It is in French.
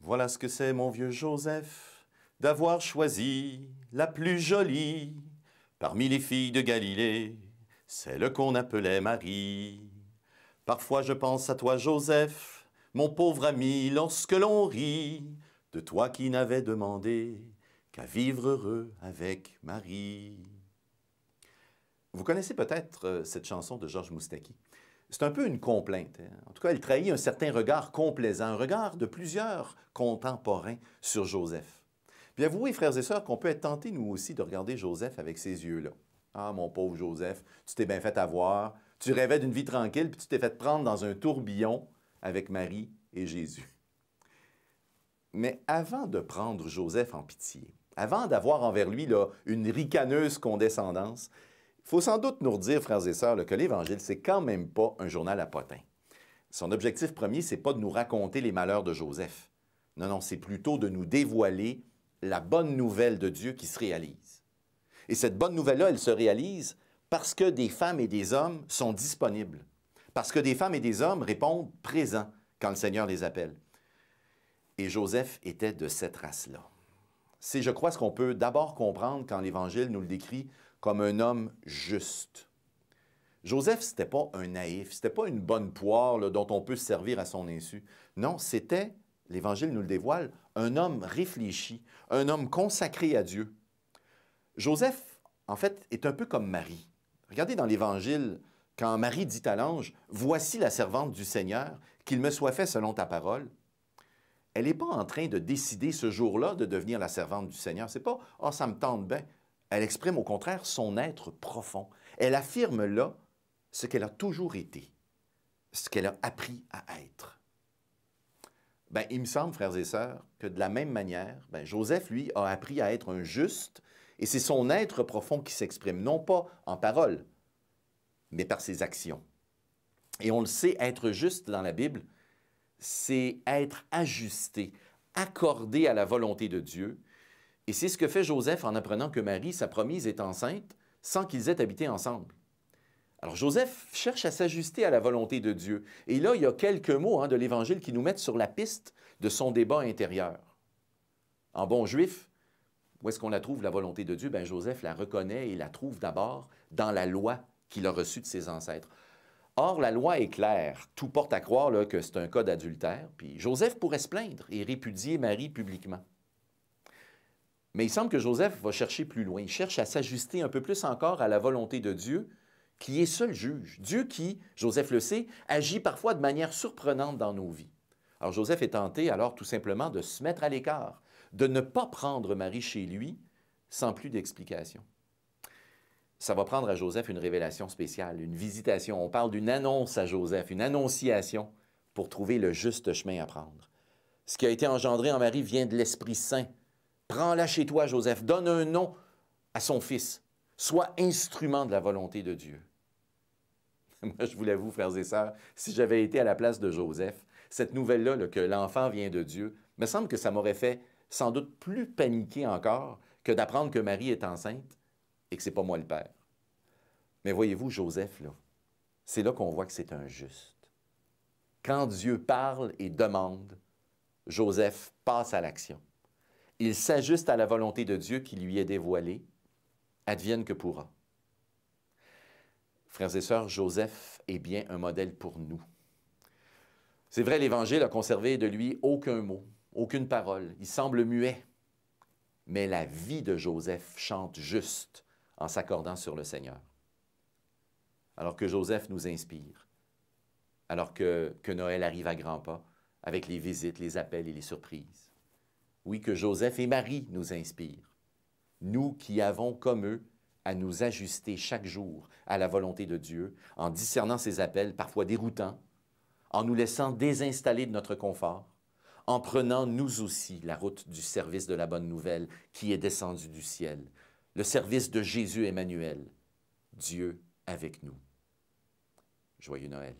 Voilà ce que c'est, mon vieux Joseph, d'avoir choisi la plus jolie parmi les filles de Galilée, celle qu'on appelait Marie. Parfois je pense à toi, Joseph, mon pauvre ami, lorsque l'on rit de toi qui n'avais demandé qu'à vivre heureux avec Marie. Vous connaissez peut-être cette chanson de Georges Moustaki. C'est un peu une complainte. En tout cas, elle trahit un certain regard complaisant, un regard de plusieurs contemporains sur Joseph. Puis avouez, frères et sœurs, qu'on peut être tentés, nous aussi, de regarder Joseph avec ces yeux-là. Ah, mon pauvre Joseph, tu t'es bien fait avoir. Tu rêvais d'une vie tranquille, puis tu t'es fait prendre dans un tourbillon avec Marie et Jésus. Mais avant de prendre Joseph en pitié, avant d'avoir envers lui là, une ricaneuse condescendance, il faut sans doute nous redire, frères et sœurs, que l'Évangile, c'est quand même pas un journal à potins. Son objectif premier, c'est pas de nous raconter les malheurs de Joseph. Non, non, c'est plutôt de nous dévoiler la bonne nouvelle de Dieu qui se réalise. Et cette bonne nouvelle-là, elle se réalise parce que des femmes et des hommes sont disponibles. Parce que des femmes et des hommes répondent présents quand le Seigneur les appelle. Et Joseph était de cette race-là. C'est, je crois, ce qu'on peut d'abord comprendre quand l'Évangile nous le décrit comme un homme juste. Joseph, ce n'était pas un naïf, ce n'était pas une bonne poire là, dont on peut se servir à son insu. Non, c'était, l'Évangile nous le dévoile, un homme réfléchi, un homme consacré à Dieu. Joseph, en fait, est un peu comme Marie. Regardez dans l'Évangile, quand Marie dit à l'ange, « Voici la servante du Seigneur, qu'il me soit fait selon ta parole », elle n'est pas en train de décider ce jour-là de devenir la servante du Seigneur. C'est pas « Ah, ça me tente bien ». Elle exprime au contraire son être profond. Elle affirme là ce qu'elle a toujours été, ce qu'elle a appris à être. Bien, il me semble, frères et sœurs, que de la même manière, Joseph, lui, a appris à être un juste, et c'est son être profond qui s'exprime, non pas en paroles, mais par ses actions. Et on le sait, être juste dans la Bible, c'est être ajusté, accordé à la volonté de Dieu. Et c'est ce que fait Joseph en apprenant que Marie, sa promise, est enceinte sans qu'ils aient habité ensemble. Alors Joseph cherche à s'ajuster à la volonté de Dieu. Et là, il y a quelques mots de l'Évangile qui nous mettent sur la piste de son débat intérieur. En bon juif, où est-ce qu'on la trouve, la volonté de Dieu? Bien, Joseph la reconnaît et la trouve d'abord dans la loi qu'il a reçue de ses ancêtres. Or, la loi est claire. Tout porte à croire là, que c'est un cas d'adultère. Puis Joseph pourrait se plaindre et répudier Marie publiquement. Mais il semble que Joseph va chercher plus loin. Il cherche à s'ajuster un peu plus encore à la volonté de Dieu, qui est seul juge. Dieu qui, Joseph le sait, agit parfois de manière surprenante dans nos vies. Alors Joseph est tenté alors tout simplement de se mettre à l'écart, de ne pas prendre Marie chez lui sans plus d'explication. Ça va prendre à Joseph une révélation spéciale, une visitation. On parle d'une annonce à Joseph, une annonciation pour trouver le juste chemin à prendre. Ce qui a été engendré en Marie vient de l'Esprit Saint. Prends-la chez toi, Joseph. Donne un nom à son fils. Sois instrument de la volonté de Dieu. Moi, je vous l'avoue, frères et sœurs, si j'avais été à la place de Joseph, cette nouvelle-là, là, que l'enfant vient de Dieu, me semble que ça m'aurait fait sans doute plus paniquer encore que d'apprendre que Marie est enceinte et que ce n'est pas moi le père. Mais voyez-vous, Joseph, là, c'est là qu'on voit que c'est un juste. Quand Dieu parle et demande, Joseph passe à l'action. Il s'ajuste à la volonté de Dieu qui lui est dévoilée, advienne que pourra. Frères et sœurs, Joseph est bien un modèle pour nous. C'est vrai, l'Évangile a conservé de lui aucun mot, aucune parole. Il semble muet. Mais la vie de Joseph chante juste en s'accordant sur le Seigneur. Alors que Joseph nous inspire, alors que Noël arrive à grands pas, avec les visites, les appels et les surprises. Oui, que Joseph et Marie nous inspirent. Nous qui avons comme eux à nous ajuster chaque jour à la volonté de Dieu, en discernant ses appels parfois déroutants, en nous laissant désinstaller de notre confort, en prenant nous aussi la route du service de la bonne nouvelle qui est descendu du ciel, le service de Jésus Emmanuel, Dieu avec nous. Joyeux Noël.